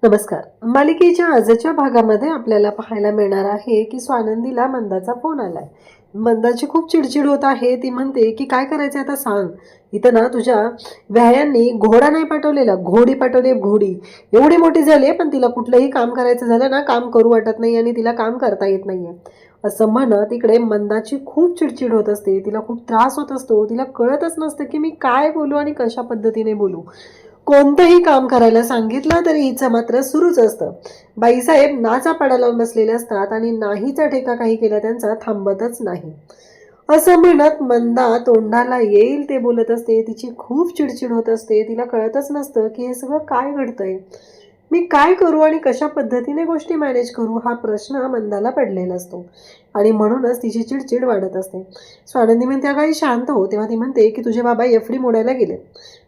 नमस्कार. मालिकेच्या आजच्या भागामध्ये आपल्याला पाहायला मिळणार आहे की स्वानंदीला मंदाचा फोन आलाय. मंदाची खूप चिडचिड होत आहे. ती म्हणते की काय करायचं आता सांग. इथं ना तुझ्या व्यायांनी घोडा नाही पाठवलेला, घोडी पाठवली. घोडी एवढी मोठी झाली पण तिला कुठलंही काम करायचं झालं ना काम करू वाटत नाही आणि तिला काम करता येत नाहीये असं म्हणत इकडे मंदाची खूप चिडचिड होत असते. तिला खूप त्रास होत असतो. तिला कळतच नसतं की मी काय बोलू आणि कशा पद्धतीने बोलू. कोणतंही काम करायला सांगितलं तरी हिचं मात्र सुरूच असतं. बाईसाहेब नाचा पाडा लावून बसलेले असतात आणि नाहीचा ठेका काही केला त्यांचा थांबतच नाही. असं म्हणत मंदा तोंडाला येईल ते बोलत असते. तिची खूप चिडचिड होत असते. तिला कळतच नसतं की हे सगळं काय घडतंय. मी काय करू आणि कशा पद्धतीने गोष्टी मॅनेज करू हा प्रश्न मंदाला पडलेला असतो आणि म्हणूनच तिची चिडचिड वाढत असते. स्वानंदी म्हणते अगं शांत हो. तेव्हा ती म्हणते की तुझे बाबा एफडी मोडायला गेले.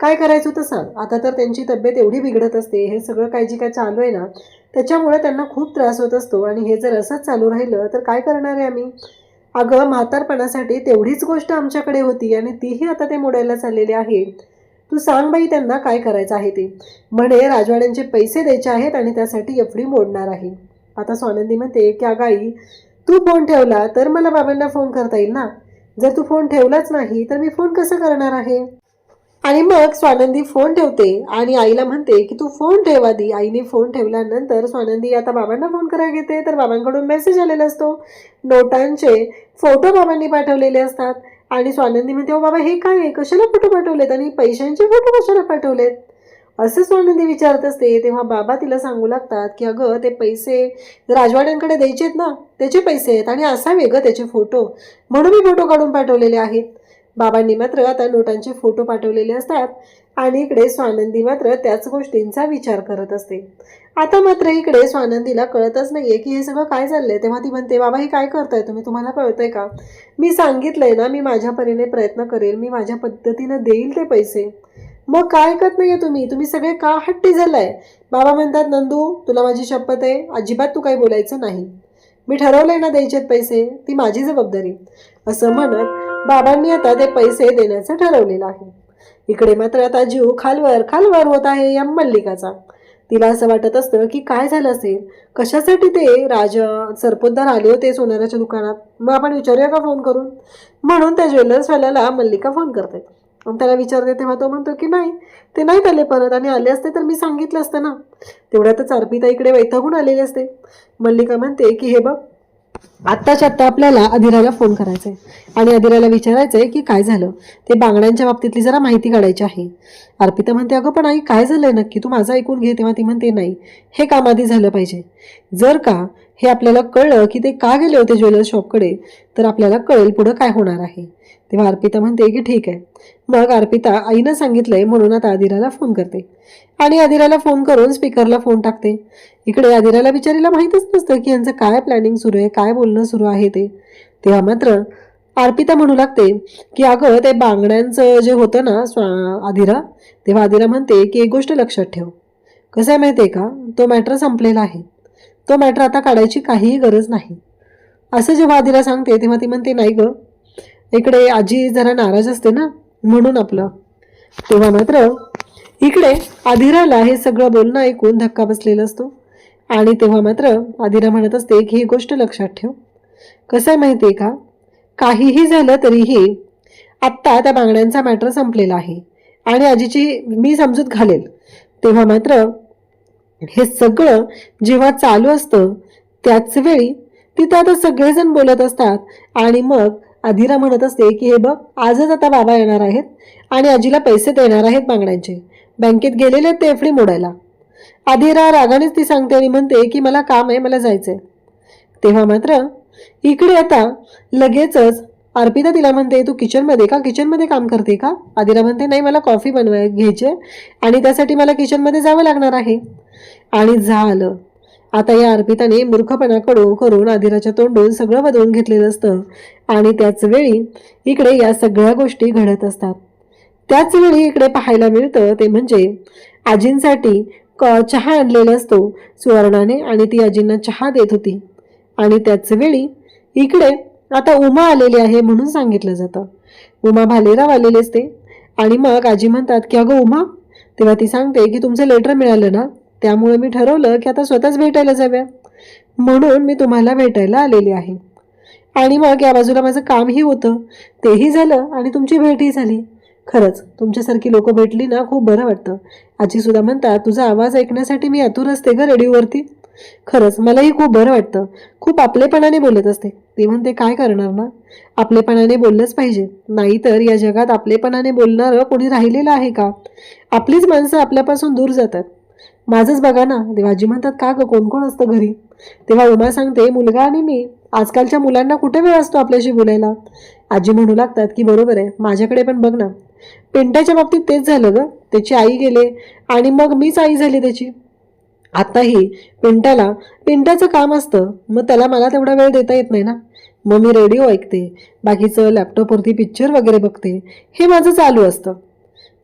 काय करायचं होतं सांग. आता तर त्यांची तब्येत एवढी बिघडत असते. हे सगळं काय जे काय चालू आहे ना त्याच्यामुळे त्यांना खूप त्रास होत असतो आणि हे जर असंच चालू राहिलं तर काय करणार आहे आम्ही. अगं म्हातारपणासाठी तेवढीच गोष्ट आमच्याकडे होती आणि तीही आता ते मोडायला चाललेले आहे. तू सांग बाई त्यांना काय करायचं आहे ते. म्हणे राजवाड्यांचे पैसे द्यायचे आहेत आणि त्यासाठी एफडी मोडणार आहे. आता स्वानंदी म्हणते की अगं आई तू फोन ठेवला तर मला बाबांना फोन करता येईल ना. जर तू फोन ठेवलाच नाही तर मी फोन कसं करणार आहे. आणि मग स्वानंदी फोन ठेवते आणि आईला म्हणते की तू फोन ठेव आधी. आईने फोन ठेवल्यानंतर स्वानंदी आता बाबांना फोन करायला घेते तर बाबांकडून मेसेज आलेला असतो. नोटांचे फोटो बाबांनी पाठवलेले असतात आणि स्वानंदी म्हणते ओ बाबा हे काय आहे, कशाला फोटो पाठवलेत आणि पैशांचे फोटो कशाला पाठवलेत असं स्वानंदी विचारत असते. तेव्हा बाबा तिला सांगू लागतात की अगं ते पैसे राजवाड्यांकडे द्यायचेत ना त्याचे पैसे आहेत आणि असावे गं त्याचे फोटो म्हणून मी फोटो काढून पाठवलेले आहेत. बाबांनी मात्र आता नोटांचे फोटो पाठवलेले असतात आणि इकडे स्वानंदी मात्र त्याच गोष्टींचा विचार करत असते. आता मात्र इकडे स्वानंदीला कळतच नाहीये की हे सगळं काय चाललंय. तेव्हा ती म्हणते बाबा हे काय करताय तुम्ही, तुम्हाला कळतंय का. मी सांगितलंय ना मी माझ्या परीने प्रयत्न करेल, मी माझ्या पद्धतीनं देईल ते पैसे. मग काय ऐकत नाहीये तुम्ही सगळे का हट्टी झालाय. बाबा म्हणतात नंदू तुला माझी शपथ आहे अजिबात तू काही बोलायचं नाही. मी ठरवलंय ना द्यायचेत पैसे, ती माझी जबाबदारी असं म्हणत बाबांनी आता ते पैसे देण्याचं ठरवलेलं आहे. इकडे मात्र आता जीव खालवर खालवर होत आहे या मल्लिकाचा. तिला असं वाटत असतं की काय झालं असेल, कशासाठी ते सरपोतदार आले होते सोनाराच्या दुकानात. मग आपण विचारूया का फोन करून. म्हणून त्या ज्वेलर्सवाल्याला मल्लिका फोन करते. मग त्याला विचारते तेव्हा तो म्हणतो की नाही ते नाहीत आले परत आणि आले असते तर मी सांगितलं असतं ना. तेवढ्यातच अर्पिता इकडे वैतागून आलेली असते. मल्लिका म्हणते की हे बघ आत्ताच्या आत्ता आपल्याला अधिराला फोन करायचा आहे आणि अधिराला विचारायचं आहे की काय झालं. ते बांगड्यांच्या बाबतीतली जरा माहिती काढायची आहे. अर्पिता म्हणते अगं पण आई काय झालंय नक्की, तू माझं ऐकून घे. तेव्हा ती म्हणते नाही हे काम आधी झालं पाहिजे. जर का हे आपल्याला कळलं की ते का गेले होते ज्वेलर्स शॉपकडे तर आपल्याला कळेल पुढं काय होणार आहे. तेव्हा अर्पिता म्हणते की ठीक आहे. मग अर्पिता आईनं सांगितलंय म्हणून आता अधिराला फोन करते आणि अधिराला फोन करून स्पीकरला फोन टाकते. इकडे अधिराला बिचारीला माहीतच नसतं की यांचं काय प्लॅनिंग सुरू आहे, काय बोलणं सुरू आहे ते. तेव्हा मात्र अर्पिता म्हणू लागते की अगं ते बांगड्यांचं जे होतं ना अधिरा. तेव्हा अधिरा म्हणते की एक गोष्ट लक्षात ठेव. कसं आहे माहिती आहे का, तो मॅटर संपलेला आहे. तो मॅटर आता काढायची काहीही गरज नाही असं जेव्हा अधिरा सांगते तेव्हा ती म्हणते नाही गं. इकडे आजी जरा नाराज असते ना म्हणून आपलं. तेव्हा मात्र इकडे अधिराला हे सगळं बोलणं ऐकून धक्का बसलेला असतो आणि तेव्हा मात्र अधिरा म्हणत असते की ही गोष्ट लक्षात ठेव. कसं आहे माहिती आहे का, काहीही झालं तरीही आत्ता त्या बांगड्यांचा मॅटर संपलेला आहे आणि आजीची मी समजूत घालेल. तेव्हा मात्र हे सगळं जेव्हा चालू असतं त्याच वेळी तिथं आता सगळेजण बोलत असतात आणि मग अधिरा म्हणत असते की हे बघ आजच आता बाबा येणार आहेत आणि आजीला पैसे देणार आहेत बांगड्यांचे. बँकेत गेलेले ते एफडी मोडायला. अधिरा रागानेच ती सांगते आणि म्हणते की मला काम आहे, मला जायचंय. तेव्हा मात्र इकडे आता लगेचच अर्पिता तिला म्हणते तू किचनमध्ये का, किचनमध्ये काम करते का. अधिरा म्हणते नाही मला कॉफी घ्यायची आणि त्यासाठी मला किचनमध्ये जावं लागणार आहे. आणि झालं आता या अर्पिताने मूर्खपणा करून अधिराच्या तोंडून सगळं बदलून घेतलेलं असतं आणि त्याच वेळी इकडे या सगळ्या गोष्टी घडत असतात. त्याच वेळी इकडे पाहायला मिळतं ते म्हणजे आजींसाठी चहा आणलेला असतो सुवर्णाने आणि ती आजींना चहा देत होती आणि त्याच वेळी इकडे आता उमा आलेली आहे म्हणून सांगितलं जातं. उमा भालेराव आलेले असते आणि मग आजी म्हणतात की अगं उमा. तेव्हा ती सांगते की तुमचं लेटर मिळालं ना. त्यामुळे मी ठरवलं की आता स्वतःच भेटायला जाऊया, म्हणून मी तुम्हाला भेटायला आलेली आहे. आणि मग या बाजूला माझं कामही होतं, तेही झालं आणि तुमची भेटही झाली. खरंच तुमच्यासारखी लोक भेटली ना खूप बरं वाटतं. आजीसुद्धा म्हणतात, तुझा आवाज ऐकण्यासाठी मी आतुर असते ग रेडिओवरती. खरंच मलाही खूप बरं वाटतं. खूप आपलेपणाने बोलत असते. ती म्हणते, काय करणार ना, आपलेपणाने बोललंच पाहिजे. नाहीतर या जगात आपलेपणाने बोलणारं कोणी राहिलेलं आहे का? आपलीच माणसं आपल्यापासून दूर जातात. माझंच बघा ना. देवाजी म्हणतात, का ग, कोण कोण असतं घरी? तेव्हा उमा सांगते, मुलगा आणि मी. आजकालच्या मुलांना कुठे वेळ असतो आपल्याशी बोलायला? आजी म्हणू लागतात की बरोबर आहे, माझ्याकडे पण बघ ना. पिंट्याच्या बाबतीत तेच झालं ग. त्याची आई गेले आणि मग मीच आई झाली त्याची. आताही पिंट्याचं काम असतं, मग त्याला मला तेवढा वेळ देता येत नाही ना. मग मी रेडिओ ऐकते, बाकीचं लॅपटॉपवरती पिक्चर वगैरे बघते, हे माझं चालू असतं.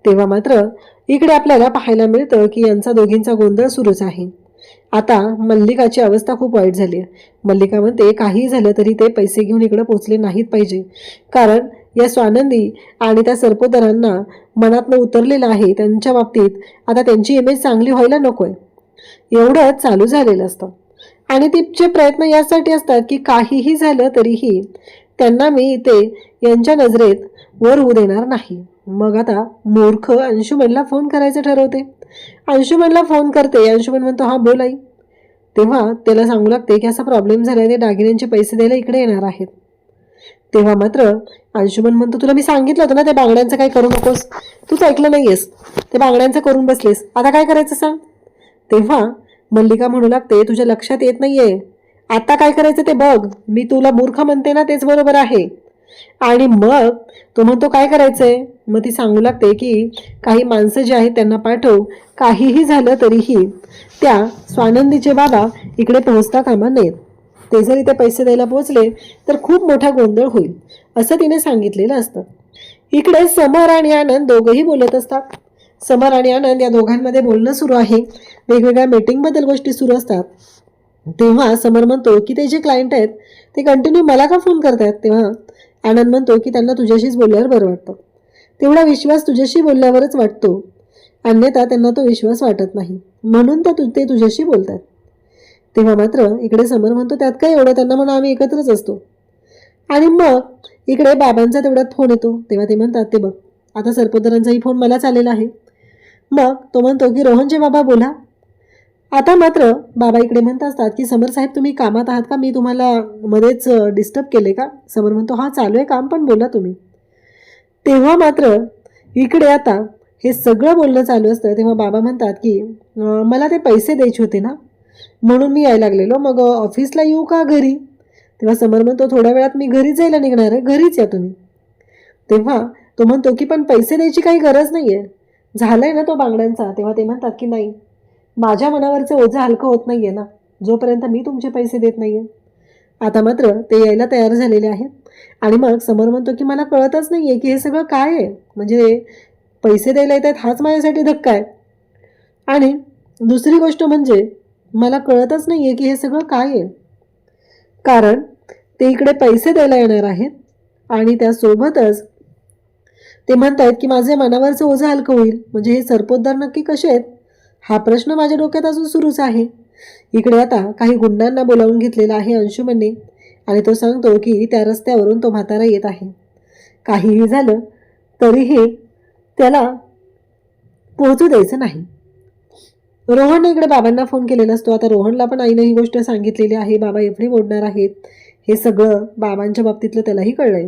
तेव्हा मात्र इकडे आपल्याला पाहायला मिळतं की यांचा दोघींचा गोंधळ सुरूच आहे. आता मल्लिकाची अवस्था खूप वाईट झाली आहे. मल्लिका म्हणते, काही झालं तरी ते पैसे घेऊन इकडे पोचले नाहीत पाहिजे, कारण या स्वानंदी आणि त्या सरपोतरांना मनातनं उतरलेलं आहे त्यांच्या बाबतीत. आता त्यांची इमेज चांगली व्हायला नकोय, एवढंच चालू झालेलं असतं. आणि तिचे प्रयत्न यासाठी असतात की काहीही झालं तरीही त्यांना मी इथे यांच्या नजरेत वर होऊ देणार नाही. मग आता मूर्ख अंशुमनला फोन करायचं ठरवते. अंशुमनला फोन करते. अंशुमन म्हणतो, हा बोल आई. तेव्हा त्याला सांगू लागते की असा प्रॉब्लेम झाला, ते दागिन्यांचे पैसे द्यायला इकडे येणार आहेत. तेव्हा मात्र अंशुमन म्हणतो, तुला मी सांगितलं होतं ना ते बांगड्यांचं काही करू नकोस, तूच ऐकलं नाहीयेस, ते बांगड्यांचं करून बसलेस, आता काय करायचं सांग. तेव्हा मल्लिका म्हणू लागते, तुझ्या लक्षात येत नाहीये, आता काय करायचं ते बघ. मी तुला मूर्ख म्हणते ना, तेच बरोबर आहे. आणि मग तो म्हणतो, काय करायचंय? मग ती सांगू लागते की काही माणसं जी आहेत त्यांना पाठव, काहीही झालं तरीही त्या स्वानंदीचे बाबा इकडे पोहोचता कामा नयेत. ते जर इथे पैसे द्यायला पोहोचले तर खूप मोठा गोंधळ होईल, असं तिने सांगितलेलं असतं. इकडे समर आणि आनंद दोघंही बोलत असतात. समर आणि आनंद या दोघांमध्ये बोलणं सुरू आहे. वेगवेगळ्या मीटिंगबद्दल गोष्टी सुरू असतात. तेव्हा समर म्हणतो की ते जे क्लायंट आहेत ते कंटिन्यू मला का फोन करतात. तेव्हा आनंद म्हणतो की त्यांना तुझ्याशीच बोलल्यावर बरं वाटतं, तेवढा विश्वास तुझ्याशी बोलल्यावरच वाटतो, अन्यथा त्यांना तो विश्वास वाटत नाही, म्हणून ते तुझ्याशी बोलतात. तेव्हा मात्र इकडे समर म्हणतो, त्यात काय एवढं, त्यांना म्हणा आम्ही एकत्रच असतो. आणि मग इकडे बाबांचा तेवढ्यात फोन येतो. तेव्हा ते म्हणतात, ते बघ आता सरपोतरांचाही फोन मलाच आलेला आहे. मग तो म्हणतो की रोहनचे बाबा बोला. आता मात्र बाबा इकडे म्हणत असतात की समर साहेब, तुम्ही कामात आहात का? मी तुम्हाला मध्येच डिस्टर्ब केले का? समर म्हणतो, हा चालू आहे काम, पण बोला तुम्ही. तेव्हा मात्र इकडे आता हे सगळं बोलणं चालू असतं. तेव्हा बाबा म्हणतात की मला ते पैसे द्यायचे होते ना, म्हणून मी यायला लागलेलो, मग ऑफिसला येऊ का घरी? तेव्हा समर म्हणतो, थोड्या वेळात मी घरीच जायला निघणार आहे, घरीच या तुम्ही. तेव्हा तो म्हणतो की पण पैसे द्यायची काही गरज नाही आहे, झालंय ना तो बांगड्यांचा. तेव्हा ते म्हणतात की नाही, माझ्या मनावरचं ओझं हलकं होत नाही आहे ना, जोपर्यंत मी तुमचे पैसे देत नाही आहे. आता मात्र ते यायला तयार झालेले आहेत. आणि मग समोर म्हणतो की मला कळतच नाही आहे की हे सगळं काय आहे, म्हणजे पैसे द्यायला येत आहेत हाच माझ्यासाठी धक्का आहे. आणि दुसरी गोष्ट म्हणजे मला कळतच नाही आहे की हे सगळं काय आहे, कारण ते इकडे पैसे द्यायला येणार आहेत आणि त्यासोबतच ते म्हणतायत की माझे मनावरचं ओझं हलकं होईल. म्हणजे हे सरपोतदार नक्की कसे आहेत, हा प्रश्न माझ्या डोक्यात अजून सुरूच आहे. इकडे आता काही गुंडांना बोलावून घेतलेला आहे अंशुमनने, आणि तो सांगतो की त्या रस्त्यावरून तो म्हातारा येत आहे, काहीही झालं तरीही त्याला पोहोचू द्यायचं नाही. रोहनने इकडे बाबांना फोन केलेला असतो. आता रोहनला पण आईने ही गोष्ट सांगितलेली आहे, बाबा एफडी मोडणार आहेत. हे सगळं बाबांच्या बाबतीतलं त्यालाही कळलंय.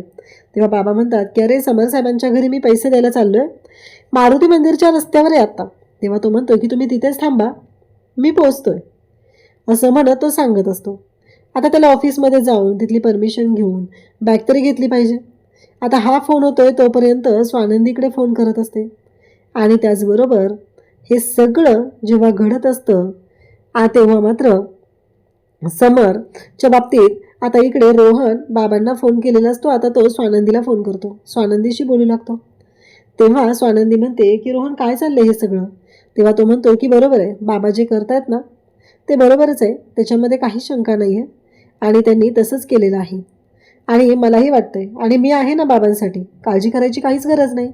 तेव्हा बाबा म्हणतात की अरे समर साहेबांच्या घरी मी पैसे द्यायला चाललोय, मारुती मंदिरच्या रस्त्यावर आहे आता. तेव्हा तो म्हणतो की तुम्ही तिथेच थांबा, मी पोचतोय, असं म्हणत तो सांगत असतो. आता त्याला ऑफिसमध्ये जाऊन तिथली परमिशन घेऊन बॅग तरी घेतली पाहिजे. आता हा फोन होतोय तोपर्यंत स्वानंदीकडे फोन करत असते. आणि त्याचबरोबर हे सगळं जेव्हा घडत असतं तेव्हा मात्र समरच्या बाबतीत आता इकडे रोहन बाबांना फोन केलेला असतो. आता तो स्वानंदीला फोन करतो, स्वानंदीशी बोलू लागतो. तेव्हा स्वानंदी म्हणते की रोहन काय चाललंय हे सगळं? तेव्हा तो म्हणतो की बरोबर आहे, बाबा जे करतायत ना ते बरोबरच आहे, त्याच्यामध्ये काही शंका नाही आहे, आणि त्यांनी तसंच केलेलं आहे. आणि मलाही वाटतंय, आणि मी आहे ना बाबांसाठी, काळजी करायची काहीच गरज नाही.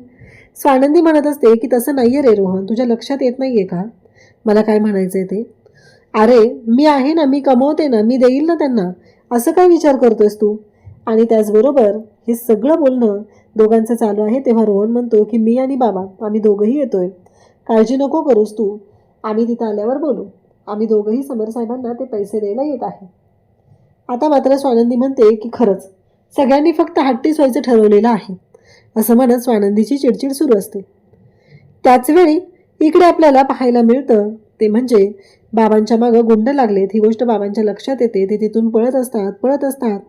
स्वानंदी म्हणत असते की तसं नाही आहे रे रोहन, तुझ्या लक्षात येत नाही आहे का? मला काय म्हणायचं आहे ते. अरे मी आहे ना, मी कमवते ना, मी देईल ना त्यांना, असं काय विचार करतोयस तू. आणि त्याचबरोबर हे सगळं बोलणं दोघांचं चालू आहे तेव्हा रोहन म्हणतो की मी आणि बाबा आम्ही दोघंही येतोय, काळजी नको करूस तू, आम्ही तिथं आल्यावर बोलू. आम्ही दोघंही समर साहेबांना ते पैसे द्यायला येत आहे. आता मात्र स्वानंदी म्हणते की खरंच सगळ्यांनी फक्त हट्टीच व्हायचं ठरवलेलं आहे, असं म्हणत स्वानंदीची चिडचिड सुरू असते. त्याचवेळी इकडे आपल्याला पाहायला मिळतं ते म्हणजे बाबांच्या मागं गुंड लागलेत. ही गोष्ट बाबांच्या लक्षात येते. ते तिथून पळत असतात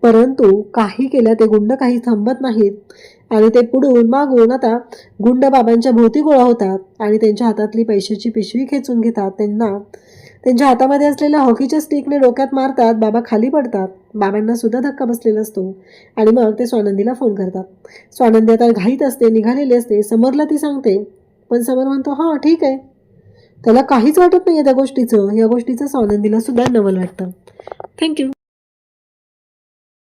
परंतु काही केलं ते गुंड काही थांबत नाहीत आणि ते पुढून मागून आता गुंड बाबांच्या भोवती गोळा होतात आणि त्यांच्या हातातली पैशाची पिशवी खेचून घेतात. त्यांना त्यांच्या हातामध्ये असलेल्या हॉकीच्या स्टिकने डोक्यात मारतात. बाबा खाली पडतात. बाबांना सुद्धा धक्का बसलेला असतो आणि मग ते स्वानंदीला फोन करतात. स्वानंदी आता घाईत असते, निघालेली असते. समरला ती सांगते पण समर म्हणतो हां ठीक आहे. त्याला काहीच वाटत नाही त्या गोष्टीचं. या गोष्टीचं स्वानंदीला सुद्धा नवल वाटतं. थँक्यू.